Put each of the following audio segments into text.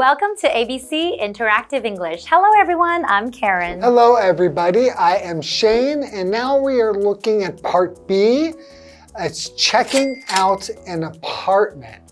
Welcome to ABC Interactive English. Hello everyone, I'm Karen. Hello everybody, I am Shane, and now we are looking at part B. It's checking out an apartment.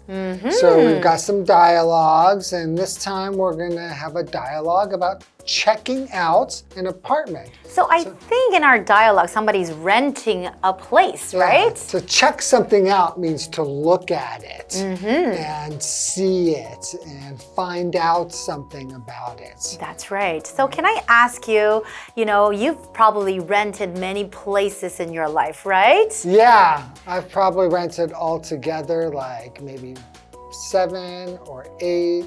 So we've got some dialogues, and this time we're going to have a dialogue about checking out an apartment. So I think in our dialogue, somebody's renting a place, right? To check something out means to look at it and see it and find out something about it. That's right. So can I ask you, you've probably rented many places in your life, right? Yeah, I've probably rented altogether like maybe 7 or 8.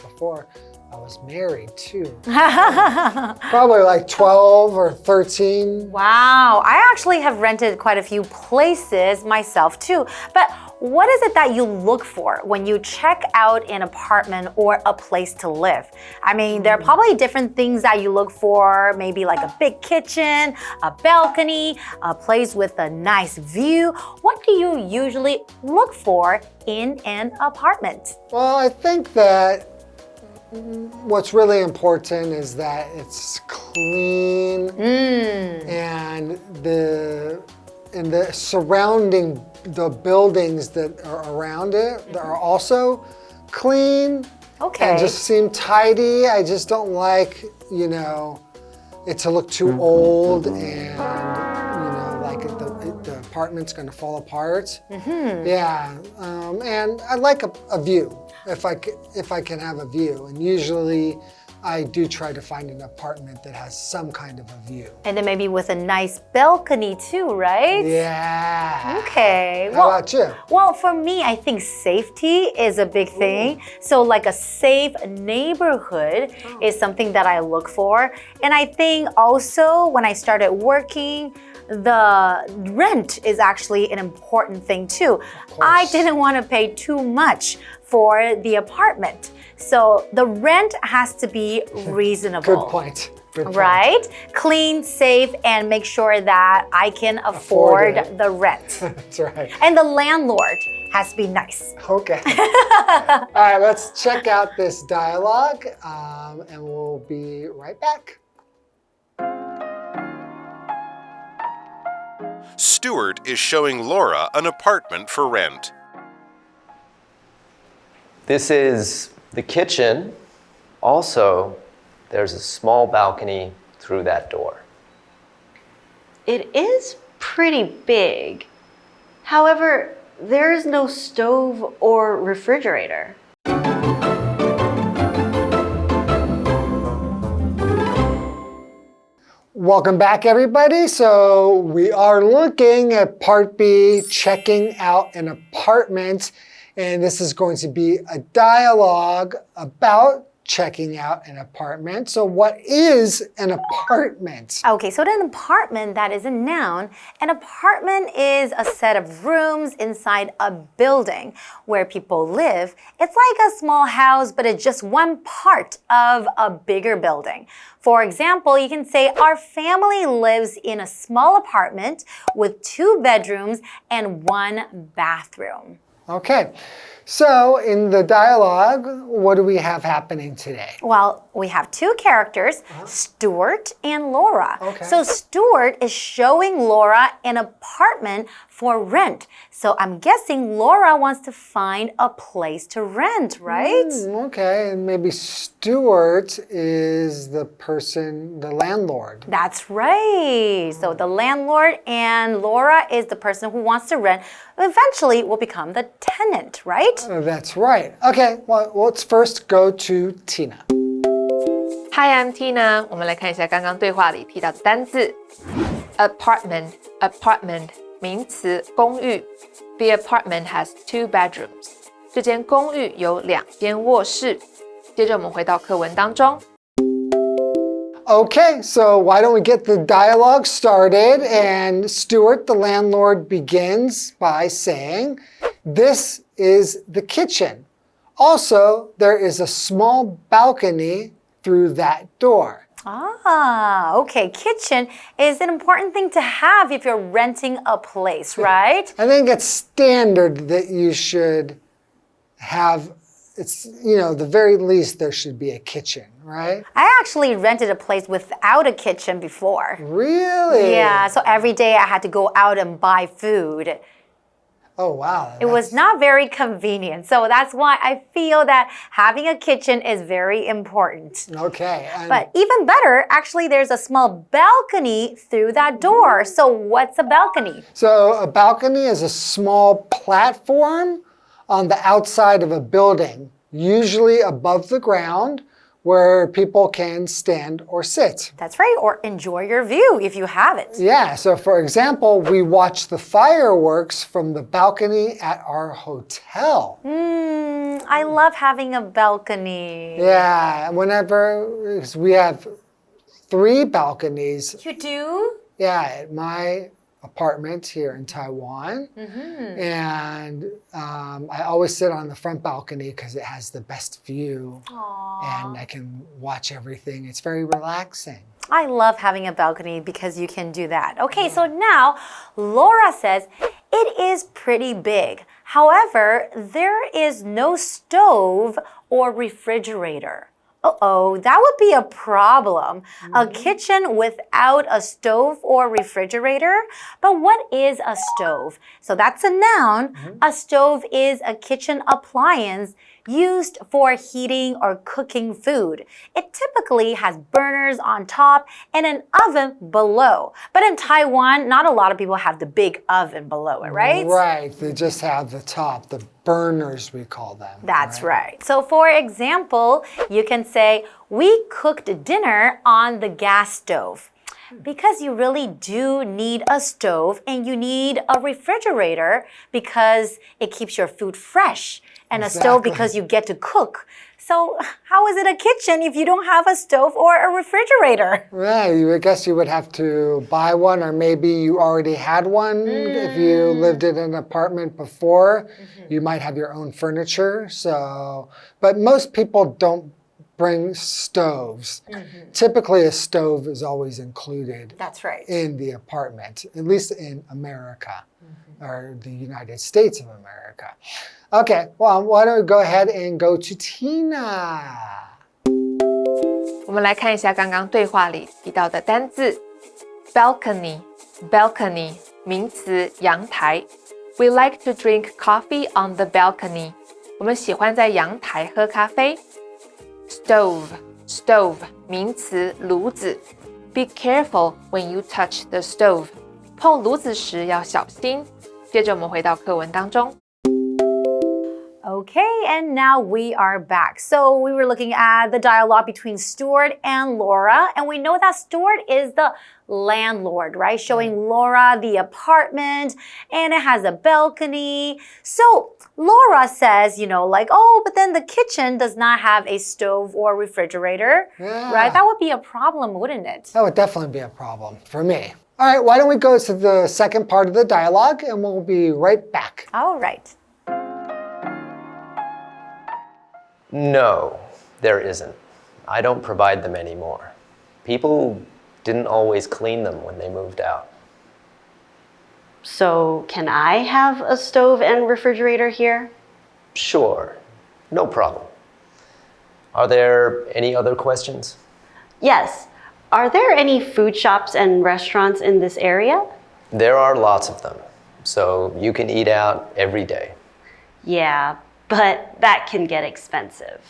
Before I was married too. Probably like 12 or 13. Wow, I actually have rented quite a few places myself too. But what is it that you look for when you check out an apartment or a place to live? I mean, there are probably different things that you look for, maybe like a big kitchen, a balcony, a place with a nice view. What do you usually look for in an apartment? Well, I think that what's really important is that it's clean and the surrounding the buildings that are around it that are also clean and just seem tidy. I just don't like, it to look too old and like the apartment's gonna fall apart. Yeah, and I like a view. If I can have a view, and usually I do try to find an apartment that has some kind of a view. And then maybe with a nice balcony too, right? Yeah. Okay. How about you? Well, for me, I think safety is a big thing. So like a safe neighborhood is something that I look for. And I think also when I started working, the rent is actually an important thing too. I didn't want to pay too much for the apartment. So the rent has to be reasonable. Good point. Right? Clean, safe, and make sure that I can afford the rent. That's right. And the landlord has to be nice. Okay. All right, let's check out this dialogue, and we'll be right back. Stuart is showing Laura an apartment for rent. This is the kitchen. Also, there's a small balcony through that door. It is pretty big. However, there is no stove or refrigerator. Welcome back, everybody. So we are looking at part B, checking out an apartment. And this is going to be a dialogue about checking out an apartment. So what is an apartment? Okay, so an apartment, that is a noun. An apartment is a set of rooms inside a building where people live. It's like a small house, but it's just one part of a bigger building. For example, you can say, our family lives in a small apartment with 2 bedrooms and 1 bathroom. Okay, so in the dialogue, what do we have happening today? Well, we have 2 characters, Stuart and Laura. Okay. So Stuart is showing Laura an apartment for rent. So I'm guessing Laura wants to find a place to rent, right? Okay, and maybe Stuart is the landlord. That's right. So the landlord and Laura is the person who wants to rent. Eventually will become the tenant, right? That's right. Okay, well, let's first go to Tina. Hi, I'm Tina. 我们来看一下刚刚对话里提到的单字 apartment, apartment 名词公寓 The apartment has 2 bedrooms. 这间公寓有2间卧室。接着我们回到课文当中。Okay, so why don't we get the dialogue started? And Stuart, the landlord, begins by saying, this is the kitchen. Also, there is a small balcony through that door. Okay. Kitchen is an important thing to have if you're renting a place, right? I think it's standard that you should have it's, the very least there should be a kitchen, right? I actually rented a place without a kitchen before. Really? Yeah, so every day I had to go out and buy food. Oh, wow. It was not very convenient. So that's why I feel that having a kitchen is very important. Okay. But even better, actually, there's a small balcony through that door. So what's a balcony? So a balcony is a small platform on the outside of a building, usually above the ground, where people can stand or sit. That's right, or enjoy your view if you have it. Yeah, so for example, we watch the fireworks from the balcony at our hotel. I love having a balcony. Yeah, whenever we have 3 balconies. You do? Yeah, at my apartment here in Taiwan. And I always sit on the front balcony because it has the best view. And I can watch everything. It's very relaxing. I love having a balcony because you can do that. Okay, so now Laura says it is pretty big. However, there is no stove or refrigerator. Uh-oh, that would be a problem. A kitchen without a stove or refrigerator. But what is a stove? So that's a noun. A stove is a kitchen appliance used for heating or cooking food. It typically has burners on top and an oven below. But in Taiwan, not a lot of people have the big oven below it, right? Right, they just have the top, the burners we call them. That's right. So for example, you can say, we cooked dinner on the gas stove. Because you really do need a stove and you need a refrigerator because it keeps your food fresh. And a stove because you get to cook. So how is it a kitchen if you don't have a stove or a refrigerator? Right, I guess you would have to buy one, or maybe you already had one. If you lived in an apartment before, you might have your own furniture. But most people don't bring stoves. Typically, a stove is always included. That's right. In the apartment, at least in America, or the United States of America. Okay, well, why don't we go ahead and go to Tina? 我们来看一下刚刚对话里提到的单字 balcony balcony 名词阳台 We like to drink coffee on the balcony 我们喜欢在阳台喝咖啡 stove 名词炉子 Be careful when you touch the stove 碰炉子时要小心接着我们回到课文当中Okay, and now we are back. So we were looking at the dialogue between Stuart and Laura, and we know that Stuart is the landlord, right? Showing Laura the apartment, and it has a balcony. So Laura says, oh, but then the kitchen does not have a stove or refrigerator, right? That would be a problem, wouldn't it? That would definitely be a problem for me. All right, why don't we go to the second part of the dialogue, and we'll be right back. All right. No, there isn't. I don't provide them anymore. People didn't always clean them when they moved out. So, can I have a stove and refrigerator here? Sure, no problem. Are there any other questions? Yes. Are there any food shops and restaurants in this area? There are lots of them, so you can eat out every day. Yeah, but that can get expensive.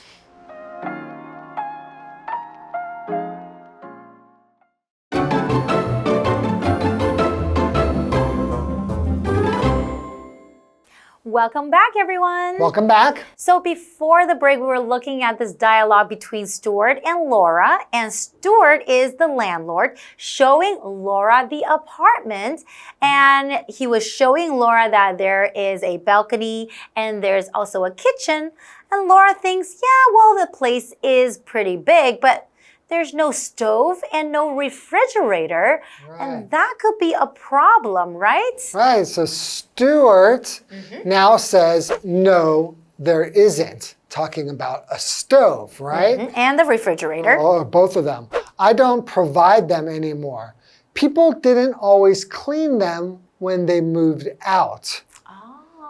Welcome back, everyone. Welcome back. So before the break, we were looking at this dialogue between Stuart and Laura, and Stuart is the landlord showing Laura the apartment, and he was showing Laura that there is a balcony and there's also a kitchen, and Laura thinks, yeah, well, the place is pretty big, but there's no stove and no refrigerator, and that could be a problem, right? Right, so Stuart now says, no, there isn't, talking about a stove, right? And the refrigerator. Oh, both of them. I don't provide them anymore. People didn't always clean them when they moved out.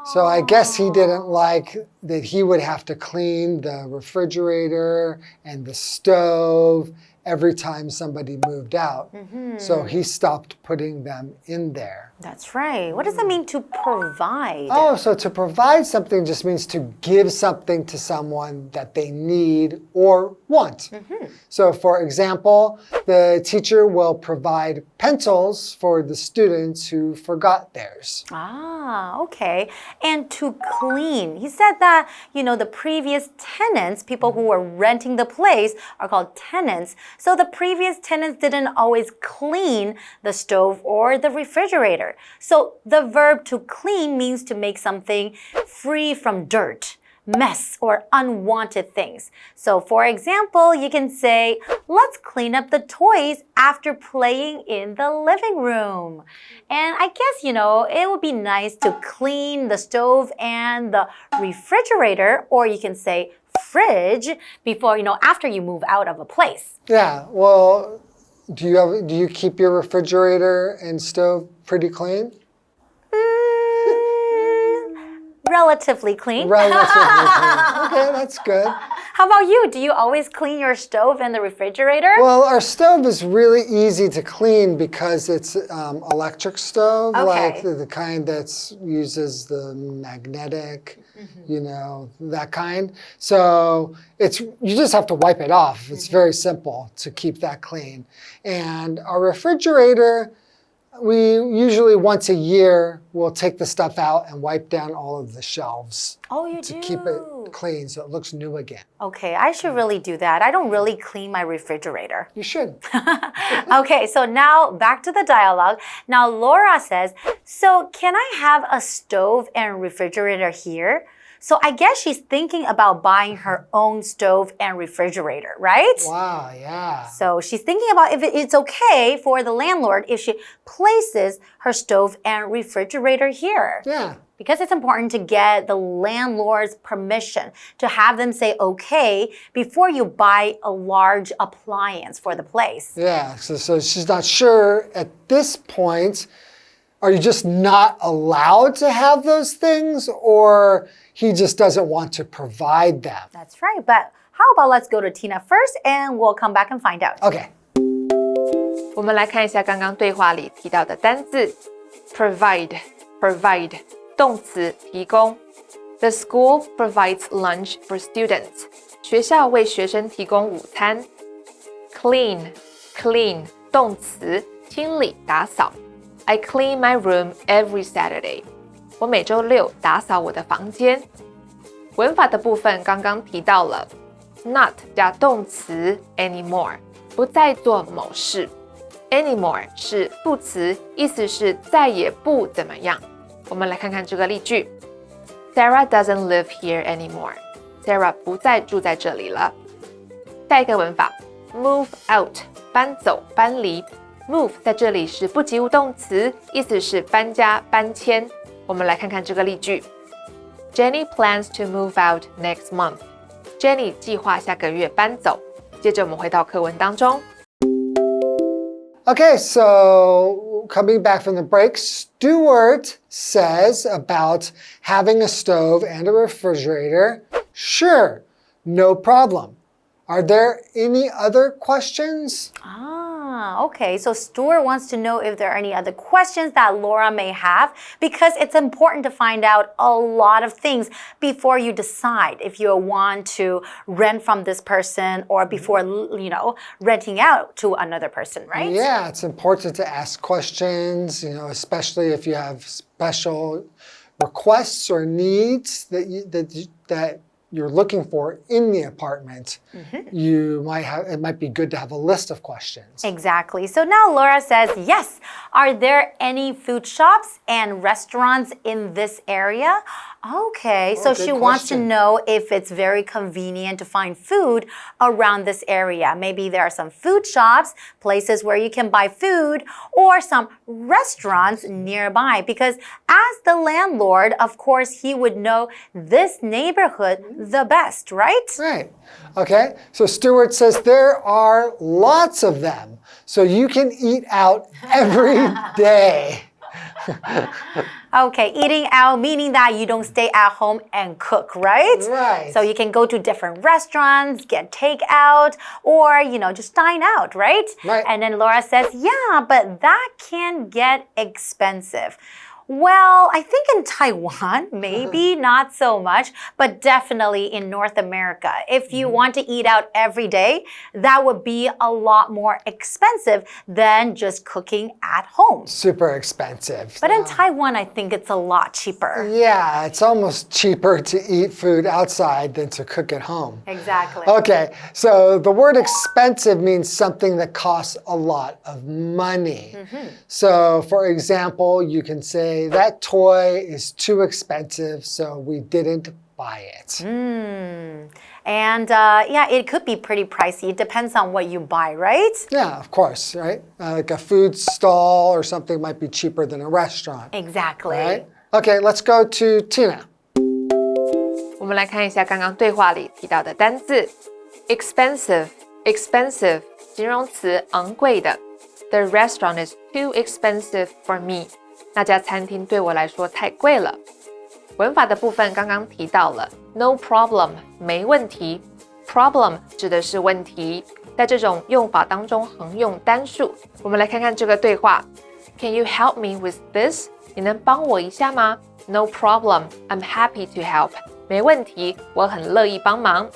So I guess he didn't like that he would have to clean the refrigerator and the stove every time somebody moved out. So he stopped putting them in there. That's right. What does it mean to provide? Oh, so to provide something just means to give something to someone that they need or want. So for example, the teacher will provide pencils for the students who forgot theirs. Ah, okay. And to clean. He said that, the previous tenants, people who were renting the place, are called tenants. So the previous tenants didn't always clean the stove or the refrigerator. So the verb to clean means to make something free from dirt, mess, or unwanted things. So for example, you can say, let's clean up the toys after playing in the living room. And I guess, it would be nice to clean the stove and the refrigerator, or you can say fridge before, after you move out of a place. Yeah, well, do you keep your refrigerator and stove pretty clean? Relatively clean. Relatively clean. Okay, that's good. How about you? Do you always clean your stove and the refrigerator? Well, our stove is really easy to clean because it's electric stove, like the kind that uses the magnetic, that kind. So you just have to wipe it off. It's very simple to keep that clean. And our refrigerator, we usually once a year will take the stuff out and wipe down all of the shelves. Oh, you to do? keep it clean so it looks new again. Okay, I should really do that. I don't really clean my refrigerator. You should. Okay, so now back to the dialogue. Now Laura says, so can I have a stove and refrigerator here? So I guess she's thinking about buying her own stove and refrigerator, right? Wow, yeah. So she's thinking about if it's okay for the landlord if she places her stove and refrigerator here. Yeah. Because it's important to get the landlord's permission, to have them say okay before you buy a large appliance for the place. Yeah, so she's not sure at this point. Are you just not allowed to have those things, or he just doesn't want to provide them? That's right. But how about let's go to Tina first and we'll come back and find out. Okay. 我们来看一下刚刚对话里提到的单字 provide 动词提供 The school provides lunch for students. 学校为学生提供午餐 clean 动词清理打扫 I clean my room every Saturday. 我每周六打扫我的房间。文法的部分刚刚提到了 not 加动词 anymore 不再做某事 anymore 是副词，意思是再也不怎么样。我们来看看这个例句 Sarah doesn't live here anymore. Sarah 不再住在这里了。下一个文法 move out 搬走搬离 move 在这里是不及物动词，意思是搬家搬迁。我们来看看这个例句 Jenny plans to move out next month. Jenny 计划下个月搬走。接着我们回到课文当中。Okay, so coming back from the break, Stuart says about having a stove and a refrigerator. Sure, no problem. Are there any other questions? Okay. So Stuart wants to know if there are any other questions that Laura may have, because it's important to find out a lot of things before you decide if you want to rent from this person or before, renting out to another person, right? Yeah, it's important to ask questions, especially if you have special requests or needs that you're looking for in the apartment. It might be good to have a list of questions. Exactly. So now Laura says, yes. Are there any food shops and restaurants in this area? Okay, so she wants to know if it's very convenient to find food around this area. Maybe there are some food shops, places where you can buy food, or some restaurants nearby. Because as the landlord, of course, he would know this neighborhood the best, right? Right. Okay, so Stuart says there are lots of them. So you can eat out every day. Okay, eating out meaning that you don't stay at home and cook, right? Right. So you can go to different restaurants, get takeout, or, just dine out, right? Right. And then Laura says, yeah, but that can get expensive. Well, I think in Taiwan, maybe not so much, but definitely in North America. If you want to eat out every day, that would be a lot more expensive than just cooking at home. Super expensive. But in Taiwan, I think it's a lot cheaper. Yeah, it's almost cheaper to eat food outside than to cook at home. Exactly. Okay, so the word expensive means something that costs a lot of money. So, for example, you can say, that toy is too expensive, so we didn't buy it. And it could be pretty pricey. It depends on what you buy, right? Yeah, of course, right? Like a food stall or something might be cheaper than a restaurant. Exactly. Right? Okay, let's go to Tina. 我们来看一下刚刚对话里提到的单字 expensive 形容词昂贵的 The restaurant is too expensive for me 那家餐厅对我来说太贵了文法的部分刚刚提到了 No problem 没问题 Problem 指的是问题在这种用法当中横用单数我们来看看这个对话 Can you help me with this? 你能帮我一下吗 No problem I'm happy to help没问题，我很乐意帮忙。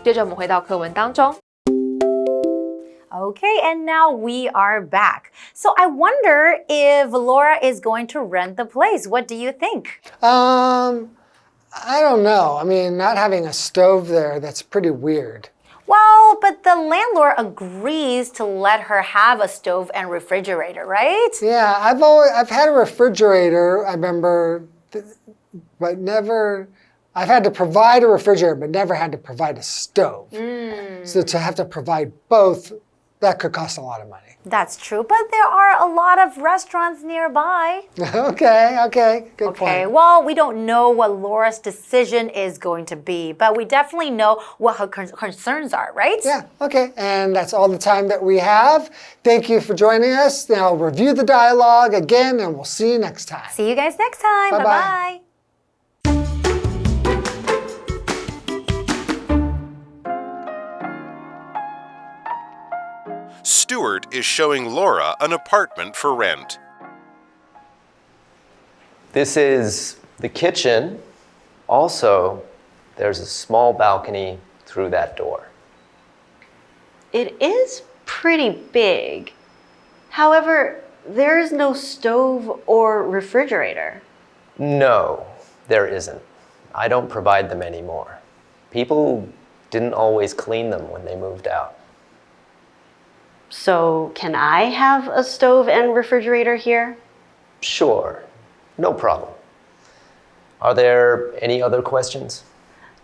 接着我们回到课文当中。Okay, and now we are back. So I wonder if Laura is going to rent the place. What do you think? I don't know. I mean, not having a stove there, that's pretty weird. Well, but the landlord agrees to let her have a stove and refrigerator, right? Yeah, I've had a refrigerator, I remember, but never... I've had to provide a refrigerator, but never had to provide a stove. So to have to provide both, that could cost a lot of money. That's true, but there are a lot of restaurants nearby. Okay, good point. Okay, well, we don't know what Laura's decision is going to be, but we definitely know what her concerns are, right? Yeah, okay, and that's all the time that we have. Thank you for joining us. Now review the dialogue again, and we'll see you next time. See you guys next time. Bye-bye. Bye-bye. Stuart is showing Laura an apartment for rent. This is the kitchen. Also, there's a small balcony through that door. It is pretty big. However, there is no stove or refrigerator. No, there isn't. I don't provide them anymore. People didn't always clean them when they moved out. So, can I have a stove and refrigerator here? Sure, no problem. Are there any other questions?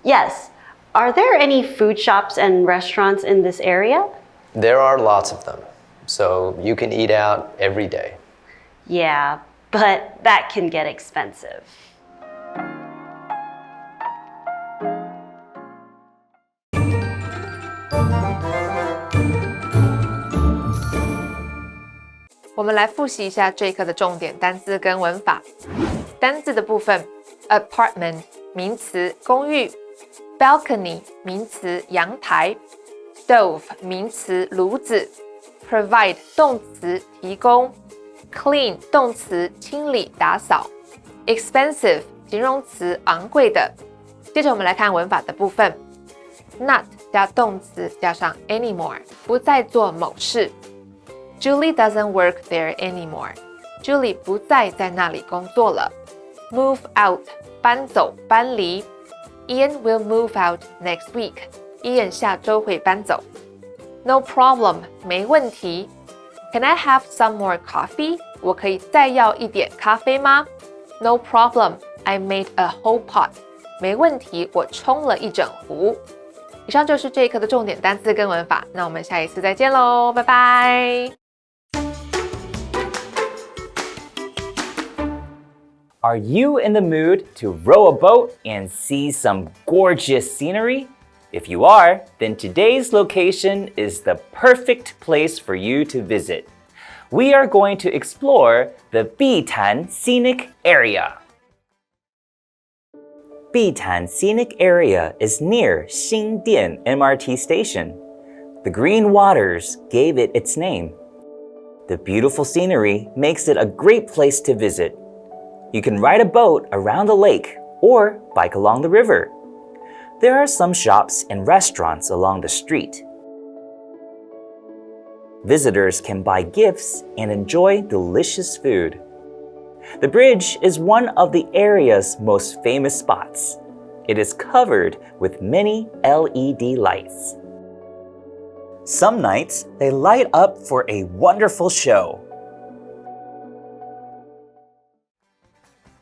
Yes. Are there any food shops and restaurants in this area? There are lots of them, so you can eat out every day. Yeah, but that can get expensive. We'll 我们来复习一下这一课的重点单字跟文法。单字的部分 apartment 名词公寓 balcony 名词阳台 stove 名词炉子 provide 动词提供 clean 动词清理打扫 expensive 形容词昂贵的。接着我们来看文法的部分 not 加动词加上 anymore 不再做某事Julie doesn't work there anymore. Julie 不再在那里工作了。Move out 搬走搬离 Ian will move out next week. Ian 下周会搬走。No problem 没问题。Can I have some more coffee? 我可以再要一点咖啡吗 No problem. I made a whole pot. 没问题，我冲了一整壶。以上就是这一课的重点单词跟文法。那我们下一次再见喽，拜拜。Are you in the mood to row a boat and see some gorgeous scenery? If you are, then today's location is the perfect place for you to visit. we are going to explore the Bitan Scenic Area. Bitan Scenic Area is near Xingdian MRT station. The green waters gave it its name. The beautiful scenery makes it a great place to visit. You can ride a boat around the lake or bike along the river. There are some shops and restaurants along the street. Visitors can buy gifts and enjoy delicious food. The bridge is one of the area's most famous spots. It is covered with many LED lights. Some nights, they light up for a wonderful show.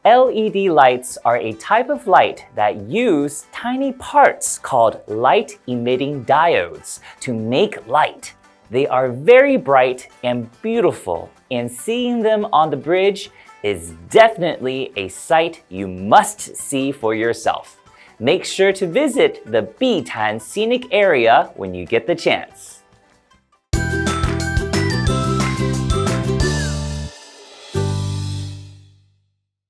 LED lights are a type of light that use tiny parts called light-emitting diodes to make light. They are very bright and beautiful, and seeing them on the bridge is definitely a sight you must see for yourself. Make sure to visit the Bitan Scenic Area when you get the chance.